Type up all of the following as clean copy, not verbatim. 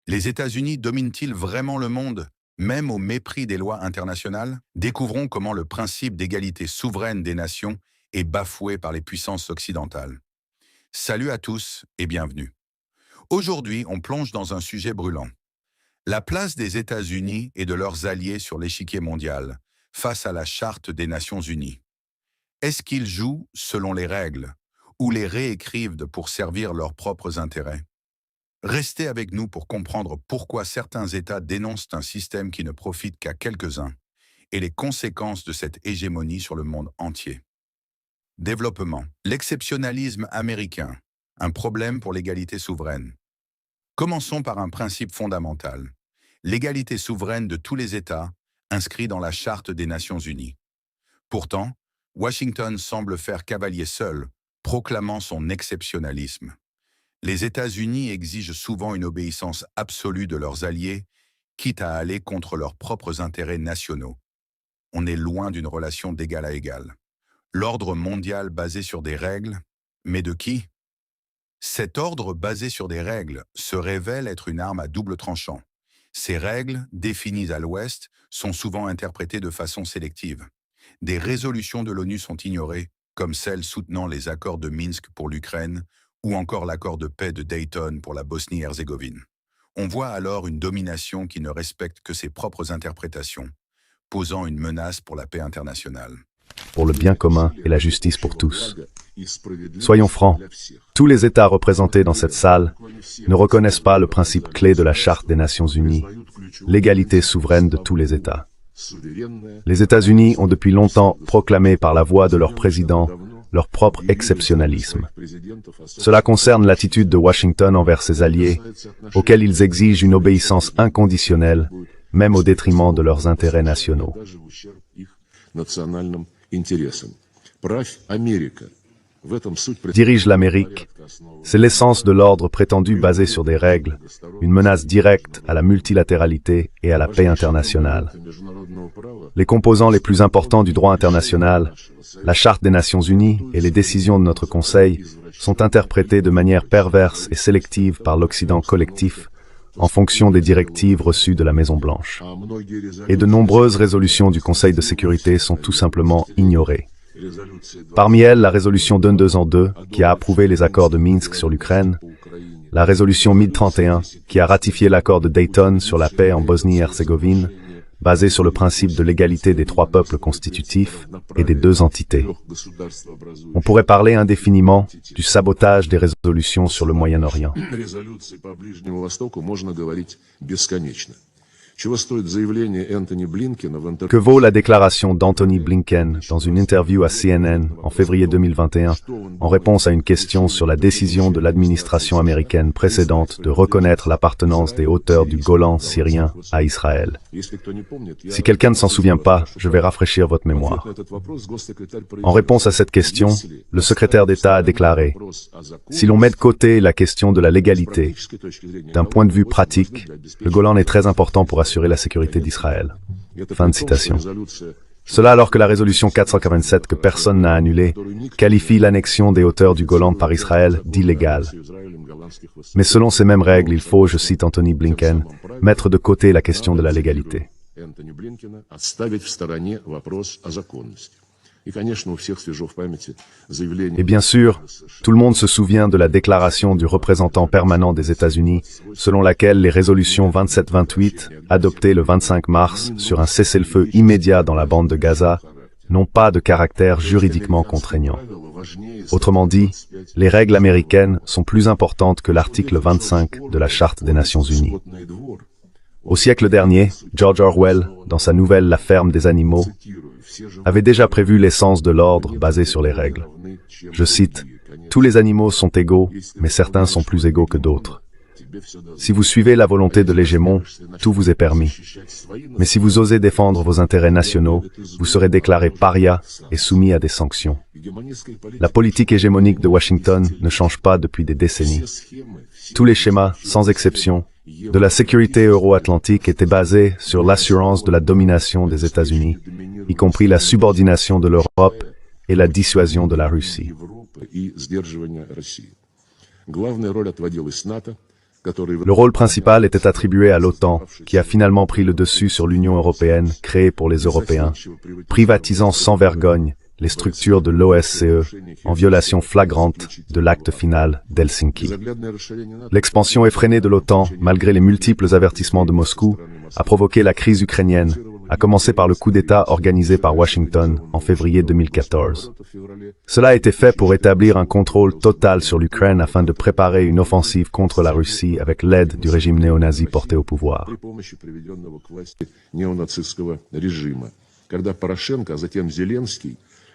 Les États-Unis dominent-ils vraiment le monde, même au mépris des lois internationales? Découvrons comment le principe d'égalité souveraine des nations est bafoué par les puissances occidentales. Salut à tous et bienvenue. Aujourd'hui, on plonge dans un sujet brûlant. La place des États-Unis et de leurs alliés sur l'échiquier mondial, face à la Charte des Nations Unies. Est-ce qu'ils jouent selon les règles, ou les réécrivent pour servir leurs propres intérêts? Restez avec nous pour comprendre pourquoi certains États dénoncent un système qui ne profite qu'à quelques-uns et les conséquences de cette hégémonie sur le monde entier. Développement. L'exceptionnalisme américain, un problème pour l'égalité souveraine. Commençons par un principe fondamental. L'égalité souveraine de tous les États, inscrit dans la Charte des Nations Unies. Pourtant, Washington semble faire cavalier seul, proclamant son exceptionnalisme. Les États-Unis exigent souvent une obéissance absolue de leurs alliés, quitte à aller contre leurs propres intérêts nationaux. On est loin d'une relation d'égal à égal. L'ordre mondial basé sur des règles, mais de qui? Cet ordre basé sur des règles se révèle être une arme à double tranchant. Ces règles, définies à l'Ouest, sont souvent interprétées de façon sélective. Des résolutions de l'ONU sont ignorées, comme celles soutenant les accords de Minsk pour l'Ukraine, ou encore l'accord de paix de Dayton pour la Bosnie-Herzégovine. On voit alors une domination qui ne respecte que ses propres interprétations, posant une menace pour la paix internationale. Pour le bien commun et la justice pour tous. Soyons francs, tous les États représentés dans cette salle ne reconnaissent pas le principe clé de la Charte des Nations Unies, l'égalité souveraine de tous les États. Les États-Unis ont depuis longtemps proclamé par la voix de leur président leur propre exceptionnalisme. Cela concerne l'attitude de Washington envers ses alliés, auxquels ils exigent une obéissance inconditionnelle, même au détriment de leurs intérêts nationaux. Dirige l'Amérique, c'est l'essence de l'ordre prétendu basé sur des règles, une menace directe à la multilatéralité et à la paix internationale. Les composants les plus importants du droit international, la Charte des Nations Unies et les décisions de notre Conseil, sont interprétés de manière perverse et sélective par l'Occident collectif, en fonction des directives reçues de la Maison-Blanche. Et de nombreuses résolutions du Conseil de sécurité sont tout simplement ignorées. Parmi elles, la résolution 2202, qui a approuvé les accords de Minsk sur l'Ukraine, la résolution 1031, qui a ratifié l'accord de Dayton sur la paix en Bosnie-Herzégovine, basé sur le principe de l'égalité des trois peuples constitutifs et des deux entités. On pourrait parler indéfiniment du sabotage des résolutions sur le Moyen-Orient. Que vaut la déclaration d'Anthony Blinken dans une interview à CNN en février 2021 en réponse à une question sur la décision de l'administration américaine précédente de reconnaître l'appartenance des hauteurs du Golan syrien à Israël? Si quelqu'un ne s'en souvient pas, je vais rafraîchir votre mémoire. En réponse à cette question, le secrétaire d'État a déclaré « Si l'on met de côté la question de la légalité, d'un point de vue pratique, le Golan est très important pour assurer la sécurité d'Israël. » Fin de citation. Cela alors que la résolution 447 que personne n'a annulée qualifie l'annexion des hauteurs du Golan par Israël d'illégale. Mais selon ces mêmes règles, il faut, je cite Anthony Blinken, mettre de côté la question de la légalité. Et bien sûr, tout le monde se souvient de la déclaration du représentant permanent des États-Unis, selon laquelle les résolutions 27-28, adoptées le 25 mars sur un cessez-le-feu immédiat dans la bande de Gaza, n'ont pas de caractère juridiquement contraignant. Autrement dit, les règles américaines sont plus importantes que l'article 25 de la Charte des Nations Unies. Au siècle dernier, George Orwell, dans sa nouvelle La ferme des animaux, avait déjà prévu l'essence de l'ordre basé sur les règles. Je cite, « Tous les animaux sont égaux, mais certains sont plus égaux que d'autres. Si vous suivez la volonté de l'hégémon, tout vous est permis. Mais si vous osez défendre vos intérêts nationaux, vous serez déclaré paria et soumis à des sanctions. » La politique hégémonique de Washington ne change pas depuis des décennies. Tous les schémas, sans exception, de la sécurité euro-atlantique étaient basés sur l'assurance de la domination des États-Unis, y compris la subordination de l'Europe et la dissuasion de la Russie. Le rôle principal était attribué à l'OTAN, qui a finalement pris le dessus sur l'Union européenne, créée pour les Européens, privatisant sans vergogne les structures de l'OSCE en violation flagrante de l'acte final d'Helsinki. L'expansion effrénée de l'OTAN, malgré les multiples avertissements de Moscou, a provoqué la crise ukrainienne, à commencer par le coup d'État organisé par Washington en février 2014. Cela a été fait pour établir un contrôle total sur l'Ukraine afin de préparer une offensive contre la Russie avec l'aide du régime néo-nazi porté au pouvoir.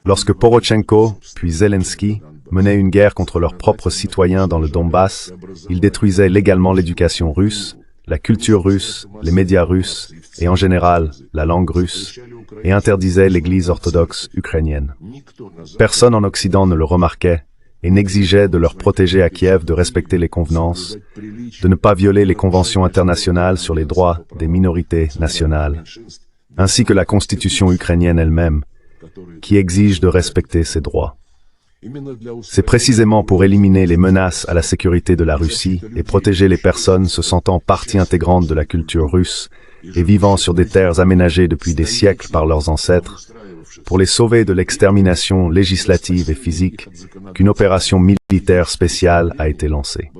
Lorsque Poroshenko, puis Zelensky, menaient une guerre contre leurs propres citoyens dans le Donbass, ils détruisaient légalement l'éducation russe, la culture russe, les médias russes et en général la langue russe, et interdisaient l'Église orthodoxe ukrainienne. Personne en Occident ne le remarquait et n'exigeait de leur protégés à Kiev de respecter les convenances, de ne pas violer les conventions internationales sur les droits des minorités nationales, ainsi que la constitution ukrainienne elle-même, qui exige de respecter ces droits. C'est précisément pour éliminer les menaces à la sécurité de la Russie et protéger les personnes se sentant partie intégrante de la culture russe et vivant sur des terres aménagées depuis des siècles par leurs ancêtres, pour les sauver de l'extermination législative et physique, qu'une opération militaire spéciale a été lancée.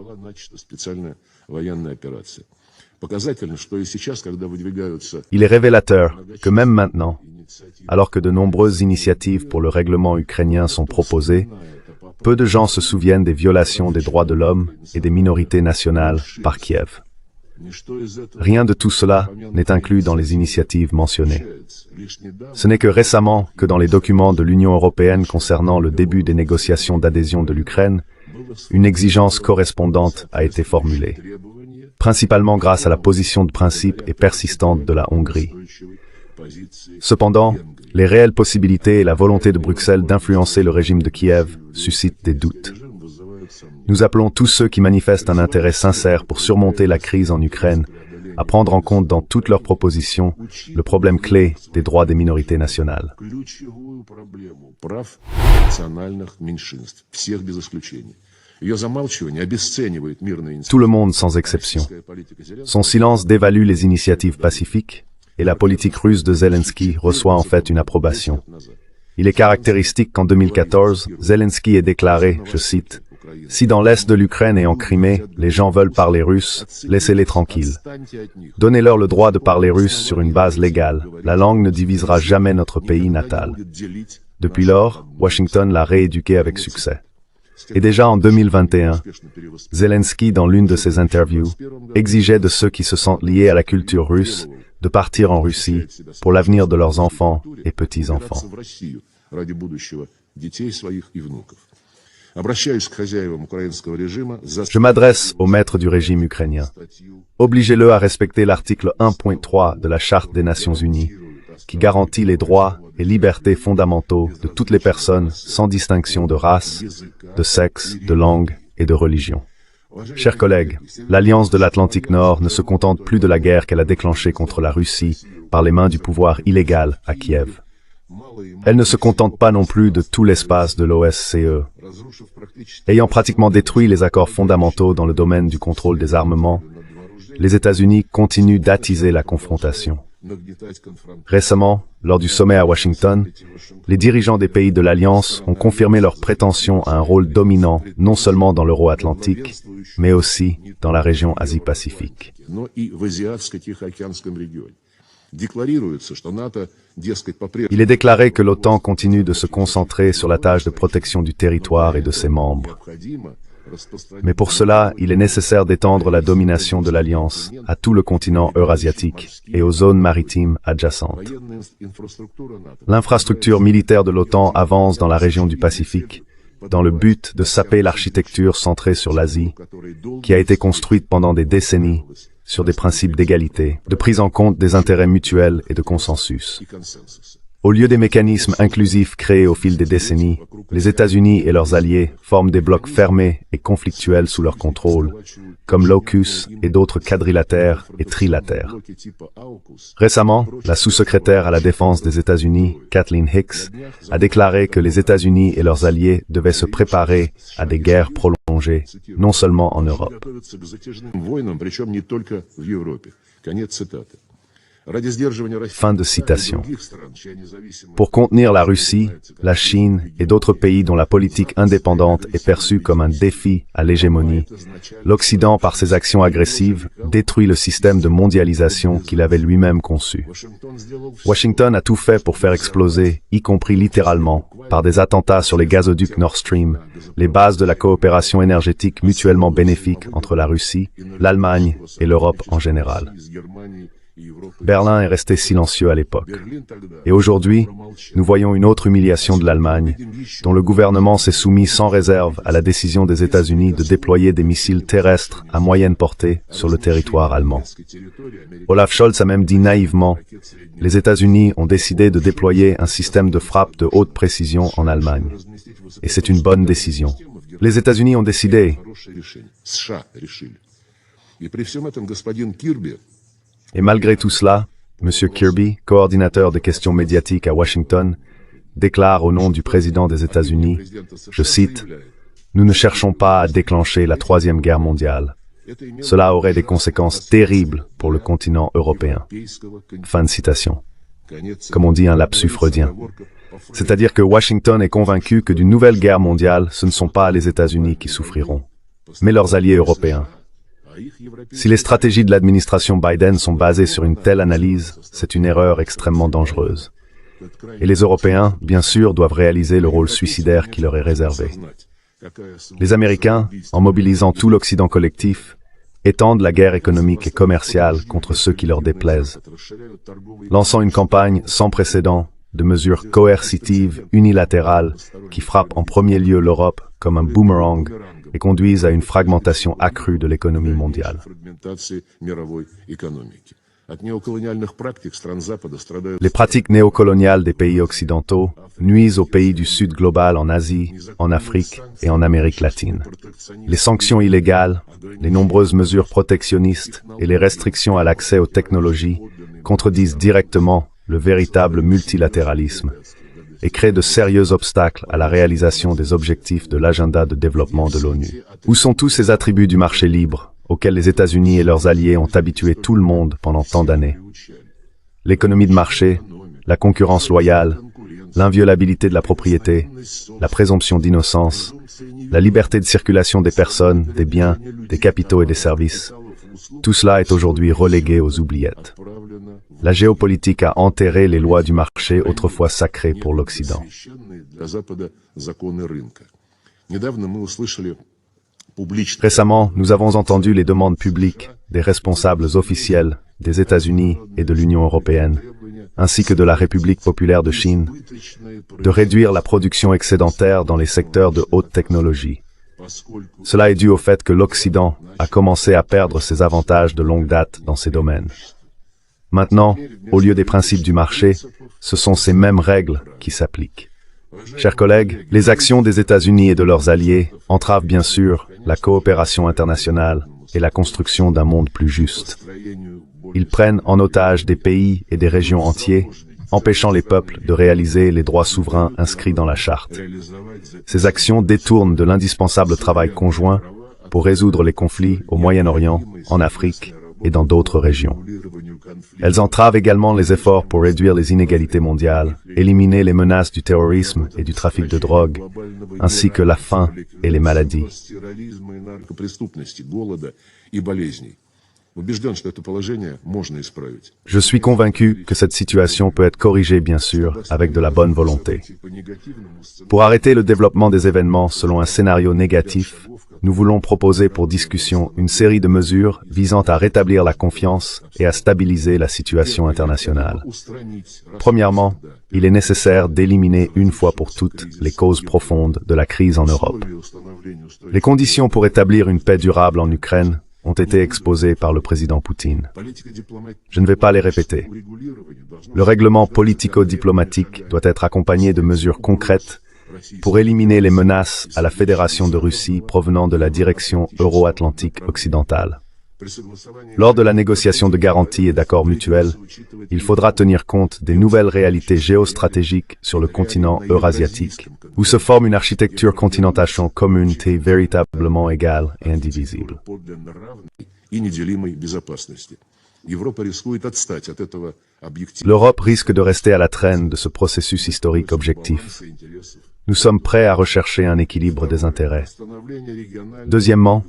Il est révélateur que même maintenant, alors que de nombreuses initiatives pour le règlement ukrainien sont proposées, peu de gens se souviennent des violations des droits de l'homme et des minorités nationales par Kiev. Rien de tout cela n'est inclus dans les initiatives mentionnées. Ce n'est que récemment que dans les documents de l'Union européenne concernant le début des négociations d'adhésion de l'Ukraine, une exigence correspondante a été formulée, principalement grâce à la position de principe et persistante de la Hongrie. Cependant, les réelles possibilités et la volonté de Bruxelles d'influencer le régime de Kiev suscitent des doutes. Nous appelons tous ceux qui manifestent un intérêt sincère pour surmonter la crise en Ukraine à prendre en compte dans toutes leurs propositions le problème clé des droits des minorités nationales. Tout le monde sans exception. Son silence dévalue les initiatives pacifiques et la politique russe de Zelensky reçoit en fait une approbation. Il est caractéristique qu'en 2014, Zelensky ait déclaré, je cite, « Si dans l'est de l'Ukraine et en Crimée, les gens veulent parler russe, laissez-les tranquilles. Donnez-leur le droit de parler russe sur une base légale. La langue ne divisera jamais notre pays natal. » Depuis lors, Washington l'a rééduqué avec succès. Et déjà en 2021, Zelensky, dans l'une de ses interviews, exigeait de ceux qui se sentent liés à la culture russe de partir en Russie pour l'avenir de leurs enfants et petits-enfants. Je m'adresse aux maîtres du régime ukrainien. Obligez-le à respecter l'article 1.3 de la Charte des Nations Unies, qui garantit les droits et libertés fondamentaux de toutes les personnes sans distinction de race, de sexe, de langue et de religion. Chers collègues, l'Alliance de l'Atlantique Nord ne se contente plus de la guerre qu'elle a déclenchée contre la Russie par les mains du pouvoir illégal à Kiev. Elle ne se contente pas non plus de tout l'espace de l'OSCE. Ayant pratiquement détruit les accords fondamentaux dans le domaine du contrôle des armements, les États-Unis continuent d'attiser la confrontation. Récemment, lors du sommet à Washington, les dirigeants des pays de l'Alliance ont confirmé leur prétention à un rôle dominant non seulement dans l'Euro-Atlantique, mais aussi dans la région Asie-Pacifique. Il est déclaré que l'OTAN continue de se concentrer sur la tâche de protection du territoire et de ses membres. Mais pour cela, il est nécessaire d'étendre la domination de l'Alliance à tout le continent eurasiatique et aux zones maritimes adjacentes. L'infrastructure militaire de l'OTAN avance dans la région du Pacifique, dans le but de saper l'architecture centrée sur l'Asie, qui a été construite pendant des décennies sur des principes d'égalité, de prise en compte des intérêts mutuels et de consensus. Au lieu des mécanismes inclusifs créés au fil des décennies, les États-Unis et leurs alliés forment des blocs fermés et conflictuels sous leur contrôle, comme l'AUKUS et d'autres quadrilatères et trilatères. Récemment, la sous-secrétaire à la défense des États-Unis, Kathleen Hicks, a déclaré que les États-Unis et leurs alliés devaient se préparer à des guerres prolongées prolonger, non seulement en Europe. Fin de citation. Pour contenir la Russie, la Chine et d'autres pays dont la politique indépendante est perçue comme un défi à l'hégémonie, l'Occident, par ses actions agressives, détruit le système de mondialisation qu'il avait lui-même conçu. Washington a tout fait pour faire exploser, y compris littéralement, par des attentats sur les gazoducs Nord Stream, les bases de la coopération énergétique mutuellement bénéfique entre la Russie, l'Allemagne et l'Europe en général. Berlin est resté silencieux à l'époque. Et aujourd'hui, nous voyons une autre humiliation de l'Allemagne, dont le gouvernement s'est soumis sans réserve à la décision des États-Unis de déployer des missiles terrestres à moyenne portée sur le territoire allemand. Olaf Scholz a même dit naïvement, « Les États-Unis ont décidé de déployer un système de frappe de haute précision en Allemagne. Et c'est une bonne décision. Les États-Unis ont décidé. » Et malgré tout cela, M. Kirby, coordinateur des questions médiatiques à Washington, déclare au nom du président des États-Unis, je cite, « Nous ne cherchons pas à déclencher la Troisième Guerre mondiale. Cela aurait des conséquences terribles pour le continent européen. » Fin de citation. Comme on dit, un lapsus freudien. C'est-à-dire que Washington est convaincu que d'une nouvelle guerre mondiale, ce ne sont pas les États-Unis qui souffriront, mais leurs alliés européens. Si les stratégies de l'administration Biden sont basées sur une telle analyse, c'est une erreur extrêmement dangereuse. Et les Européens, bien sûr, doivent réaliser le rôle suicidaire qui leur est réservé. Les Américains, en mobilisant tout l'Occident collectif, étendent la guerre économique et commerciale contre ceux qui leur déplaisent, lançant une campagne sans précédent de mesures coercitives, unilatérales, qui frappent en premier lieu l'Europe comme un boomerang et conduisent à une fragmentation accrue de l'économie mondiale. Les pratiques néocoloniales des pays occidentaux nuisent aux pays du Sud global en Asie, en Afrique et en Amérique latine. Les sanctions illégales, les nombreuses mesures protectionnistes et les restrictions à l'accès aux technologies contredisent directement le véritable multilatéralisme et créent de sérieux obstacles à la réalisation des objectifs de l'agenda de développement de l'ONU. Où sont tous ces attributs du marché libre auxquels les États-Unis et leurs alliés ont habitué tout le monde pendant tant d'années? L'économie de marché, la concurrence loyale, l'inviolabilité de la propriété, la présomption d'innocence, la liberté de circulation des personnes, des biens, des capitaux et des services. Tout cela est aujourd'hui relégué aux oubliettes. La géopolitique a enterré les lois du marché autrefois sacrées pour l'Occident. Récemment, nous avons entendu les demandes publiques des responsables officiels des États-Unis et de l'Union européenne, ainsi que de la République populaire de Chine, de réduire la production excédentaire dans les secteurs de haute technologie. Cela est dû au fait que l'Occident a commencé à perdre ses avantages de longue date dans ces domaines. Maintenant, au lieu des principes du marché, ce sont ces mêmes règles qui s'appliquent. Chers collègues, les actions des États-Unis et de leurs alliés entravent bien sûr la coopération internationale et la construction d'un monde plus juste. Ils prennent en otage des pays et des régions entiers, empêchant les peuples de réaliser les droits souverains inscrits dans la Charte. Ces actions détournent de l'indispensable travail conjoint pour résoudre les conflits au Moyen-Orient, en Afrique et dans d'autres régions. Elles entravent également les efforts pour réduire les inégalités mondiales, éliminer les menaces du terrorisme et du trafic de drogue, ainsi que la faim et les maladies. Je suis convaincu que cette situation peut être corrigée, bien sûr, avec de la bonne volonté. Pour arrêter le développement des événements selon un scénario négatif, nous voulons proposer pour discussion une série de mesures visant à rétablir la confiance et à stabiliser la situation internationale. Premièrement, il est nécessaire d'éliminer une fois pour toutes les causes profondes de la crise en Europe. Les conditions pour établir une paix durable en Ukraine ont été exposées par le président Poutine. Je ne vais pas les répéter. Le règlement politico-diplomatique doit être accompagné de mesures concrètes pour éliminer les menaces à la Fédération de Russie provenant de la direction euro-atlantique occidentale. Lors de la négociation de garanties et d'accords mutuels, il faudra tenir compte des nouvelles réalités géostratégiques sur le continent eurasiatique, où se forme une architecture continentale commune véritablement égale et indivisible. L'Europe risque de rester à la traîne de ce processus historique objectif. Nous sommes prêts à rechercher un équilibre des intérêts. Deuxièmement,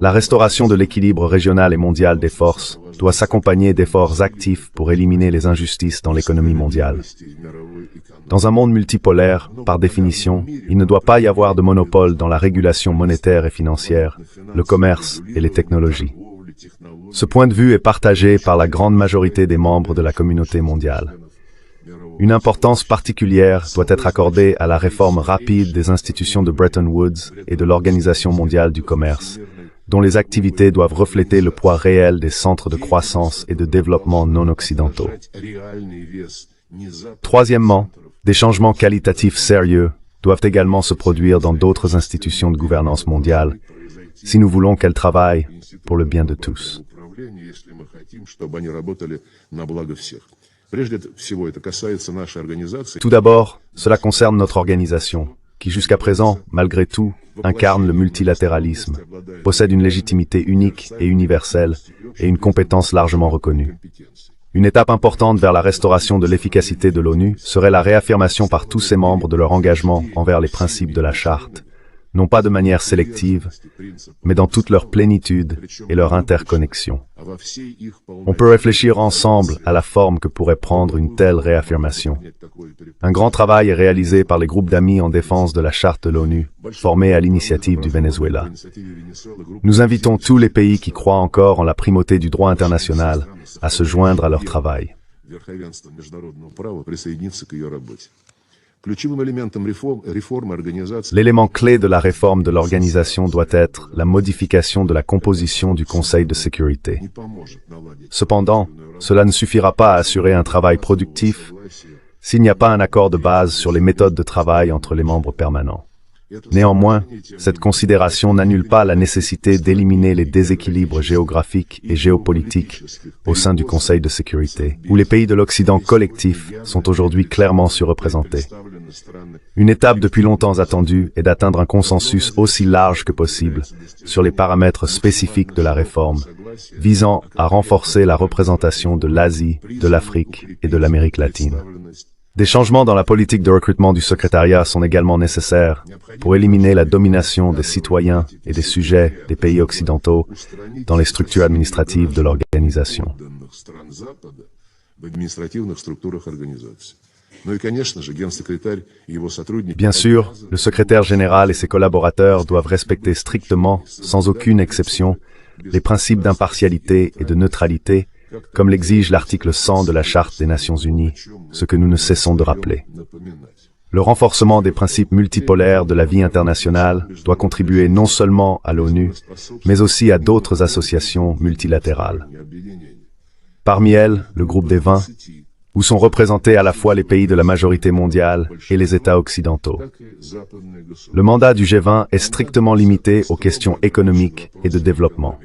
la restauration de l'équilibre régional et mondial des forces doit s'accompagner d'efforts actifs pour éliminer les injustices dans l'économie mondiale. Dans un monde multipolaire, par définition, il ne doit pas y avoir de monopole dans la régulation monétaire et financière, le commerce et les technologies. Ce point de vue est partagé par la grande majorité des membres de la communauté mondiale. Une importance particulière doit être accordée à la réforme rapide des institutions de Bretton Woods et de l'Organisation mondiale du commerce, dont les activités doivent refléter le poids réel des centres de croissance et de développement non occidentaux. Troisièmement, des changements qualitatifs sérieux doivent également se produire dans d'autres institutions de gouvernance mondiale, si nous voulons qu'elles travaillent pour le bien de tous. Tout d'abord, cela concerne notre organisation, qui jusqu'à présent, malgré tout, incarne le multilatéralisme, possède une légitimité unique et universelle et une compétence largement reconnue. Une étape importante vers la restauration de l'efficacité de l'ONU serait la réaffirmation par tous ses membres de leur engagement envers les principes de la Charte, non pas de manière sélective, mais dans toute leur plénitude et leur interconnexion. On peut réfléchir ensemble à la forme que pourrait prendre une telle réaffirmation. Un grand travail est réalisé par les groupes d'amis en défense de la Charte de l'ONU, formés à l'initiative du Venezuela. Nous invitons tous les pays qui croient encore en la primauté du droit international à se joindre à leur travail. L'élément clé de la réforme de l'organisation doit être la modification de la composition du Conseil de sécurité. Cependant, cela ne suffira pas à assurer un travail productif s'il n'y a pas un accord de base sur les méthodes de travail entre les membres permanents. Néanmoins, cette considération n'annule pas la nécessité d'éliminer les déséquilibres géographiques et géopolitiques au sein du Conseil de sécurité, où les pays de l'Occident collectif sont aujourd'hui clairement surreprésentés. Une étape depuis longtemps attendue est d'atteindre un consensus aussi large que possible sur les paramètres spécifiques de la réforme, visant à renforcer la représentation de l'Asie, de l'Afrique et de l'Amérique latine. Des changements dans la politique de recrutement du secrétariat sont également nécessaires pour éliminer la domination des citoyens et des sujets des pays occidentaux dans les structures administratives de l'organisation. Bien sûr, le secrétaire général et ses collaborateurs doivent respecter strictement, sans aucune exception, les principes d'impartialité et de neutralité, comme l'exige l'article 100 de la Charte des Nations Unies, ce que nous ne cessons de rappeler. Le renforcement des principes multipolaires de la vie internationale doit contribuer non seulement à l'ONU, mais aussi à d'autres associations multilatérales. Parmi elles, le groupe des 20, où sont représentés à la fois les pays de la majorité mondiale et les États occidentaux. Le mandat du G20 est strictement limité aux questions économiques et de développement.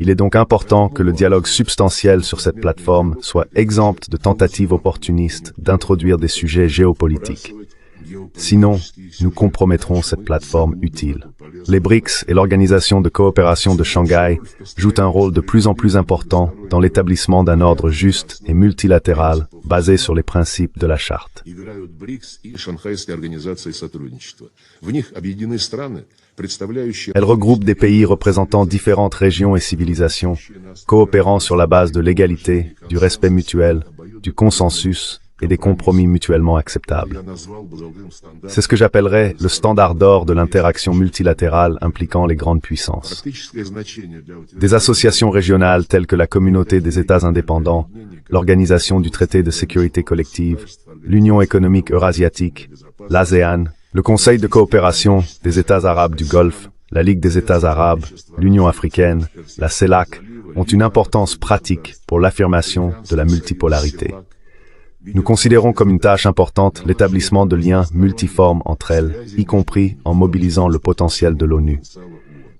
Il est donc important que le dialogue substantiel sur cette plateforme soit exempt de tentatives opportunistes d'introduire des sujets géopolitiques. Sinon, nous compromettrons cette plateforme utile. Les BRICS et l'Organisation de coopération de Shanghai jouent un rôle de plus en plus important dans l'établissement d'un ordre juste et multilatéral basé sur les principes de la Charte. Elle regroupe des pays représentant différentes régions et civilisations, coopérant sur la base de l'égalité, du respect mutuel, du consensus et des compromis mutuellement acceptables. C'est ce que j'appellerais le standard d'or de l'interaction multilatérale impliquant les grandes puissances. Des associations régionales telles que la Communauté des États indépendants, l'Organisation du Traité de sécurité collective, l'Union économique eurasiatique, l'ASEAN, le Conseil de coopération des États arabes du Golfe, la Ligue des États arabes, l'Union africaine, la CELAC ont une importance pratique pour l'affirmation de la multipolarité. Nous considérons comme une tâche importante l'établissement de liens multiformes entre elles, y compris en mobilisant le potentiel de l'ONU.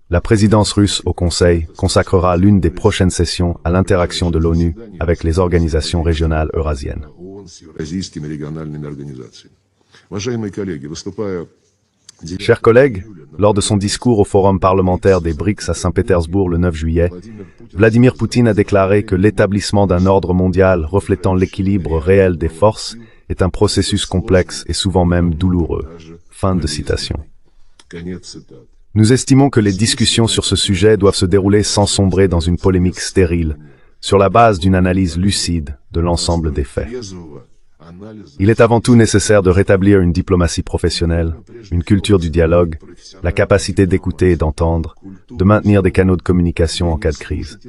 La présidence russe au Conseil consacrera l'une des prochaines sessions à l'interaction de l'ONU avec les organisations régionales eurasiennes. Chers collègues, lors de son discours au Forum parlementaire des BRICS à Saint-Pétersbourg le 9 juillet, Vladimir Poutine a déclaré que l'établissement d'un ordre mondial reflétant l'équilibre réel des forces est un processus complexe et souvent même douloureux. Fin de citation. Nous estimons que les discussions sur ce sujet doivent se dérouler sans sombrer dans une polémique stérile, sur la base d'une analyse lucide de l'ensemble des faits. Il est avant tout nécessaire de rétablir une diplomatie professionnelle, une culture du dialogue, la capacité d'écouter et d'entendre, de maintenir des canaux de communication en cas de crise.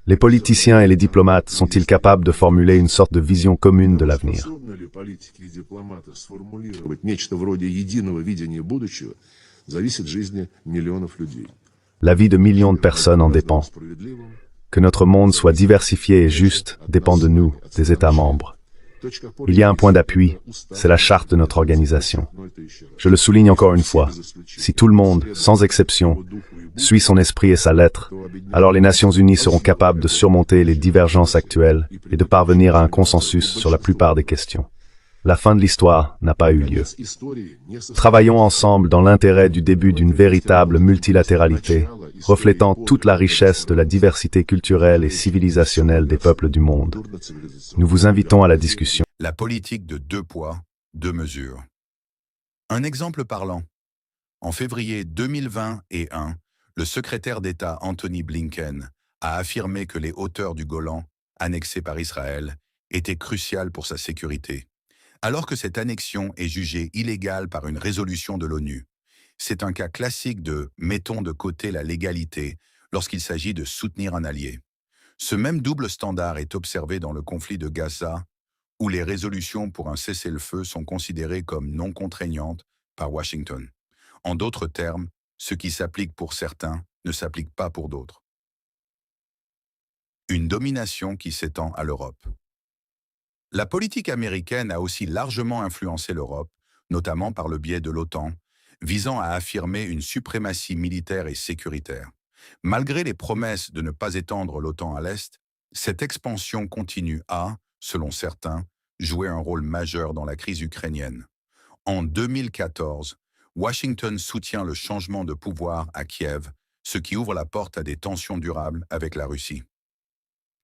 Les politiciens et les diplomates sont-ils capables de formuler une sorte de vision commune de l'avenir? La vie de millions de personnes en dépend. Que notre monde soit diversifié et juste dépend de nous, des États membres. Il y a un point d'appui, c'est la charte de notre organisation. Je le souligne encore une fois, si tout le monde, sans exception, suit son esprit et sa lettre, alors les Nations Unies seront capables de surmonter les divergences actuelles et de parvenir à un consensus sur la plupart des questions. La fin de l'histoire n'a pas eu lieu. Travaillons ensemble dans l'intérêt du début d'une véritable multilatéralité, reflétant toute la richesse de la diversité culturelle et civilisationnelle des peuples du monde. Nous vous invitons à la discussion. La politique de 2 poids, 2 mesures. Un exemple parlant. En février 2021, le secrétaire d'État Anthony Blinken a affirmé que les hauteurs du Golan, annexées par Israël, étaient cruciales pour sa sécurité, alors que cette annexion est jugée illégale par une résolution de l'ONU. C'est un cas classique de « mettons de côté la légalité » lorsqu'il s'agit de soutenir un allié. Ce même double standard est observé dans le conflit de Gaza, où les résolutions pour un cessez-le-feu sont considérées comme non contraignantes par Washington. En d'autres termes, ce qui s'applique pour certains ne s'applique pas pour d'autres. Une domination qui s'étend à l'Europe. La politique américaine a aussi largement influencé l'Europe, notamment par le biais de l'OTAN, visant à affirmer une suprématie militaire et sécuritaire. Malgré les promesses de ne pas étendre l'OTAN à l'Est, cette expansion continue à, selon certains, jouer un rôle majeur dans la crise ukrainienne. En 2014, Washington soutient le changement de pouvoir à Kiev, ce qui ouvre la porte à des tensions durables avec la Russie.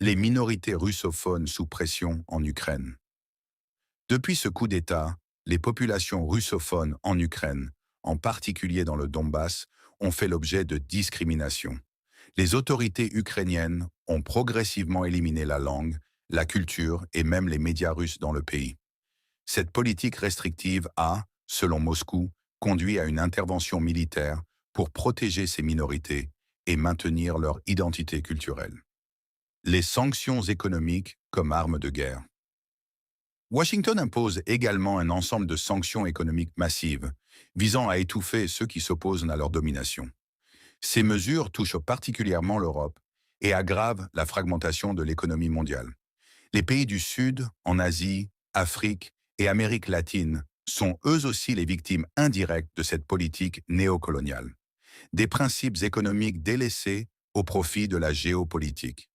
Les minorités russophones sous pression en Ukraine. Depuis ce coup d'État, les populations russophones en Ukraine, en particulier dans le Donbass, ont fait l'objet de discrimination. Les autorités ukrainiennes ont progressivement éliminé la langue, la culture et même les médias russes dans le pays. Cette politique restrictive a, selon Moscou, conduit à une intervention militaire pour protéger ces minorités et maintenir leur identité culturelle. Les sanctions économiques comme arme de guerre. Washington impose également un ensemble de sanctions économiques massives, visant à étouffer ceux qui s'opposent à leur domination. Ces mesures touchent particulièrement l'Europe et aggravent la fragmentation de l'économie mondiale. Les pays du Sud, en Asie, Afrique et Amérique latine sont eux aussi les victimes indirectes de cette politique néocoloniale. Des principes économiques délaissés au profit de la géopolitique.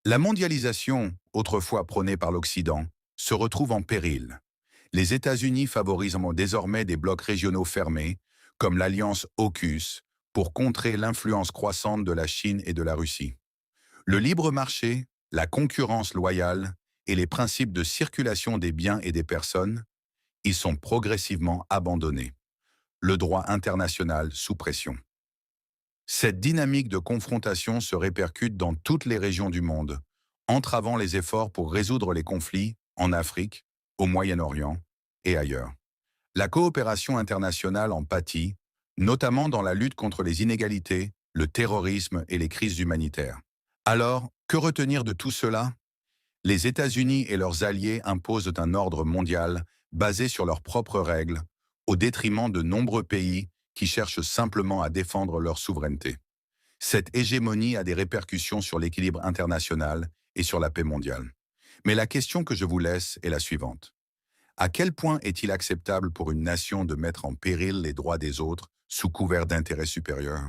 La mondialisation, autrefois prônée par l'Occident, se retrouve en péril. Les États-Unis favorisent désormais des blocs régionaux fermés, comme l'alliance AUKUS, pour contrer l'influence croissante de la Chine et de la Russie. Le libre marché, la concurrence loyale et les principes de circulation des biens et des personnes, ils sont progressivement abandonnés. Le droit international sous pression. Cette dynamique de confrontation se répercute dans toutes les régions du monde, entravant les efforts pour résoudre les conflits en Afrique, au Moyen-Orient et ailleurs. La coopération internationale en pâtit, notamment dans la lutte contre les inégalités, le terrorisme et les crises humanitaires. Alors, que retenir de tout cela? Les États-Unis et leurs alliés imposent un ordre mondial basé sur leurs propres règles, au détriment de nombreux pays qui cherchent simplement à défendre leur souveraineté. Cette hégémonie a des répercussions sur l'équilibre international et sur la paix mondiale. Mais la question que je vous laisse est la suivante. À quel point est-il acceptable pour une nation de mettre en péril les droits des autres sous couvert d'intérêts supérieurs?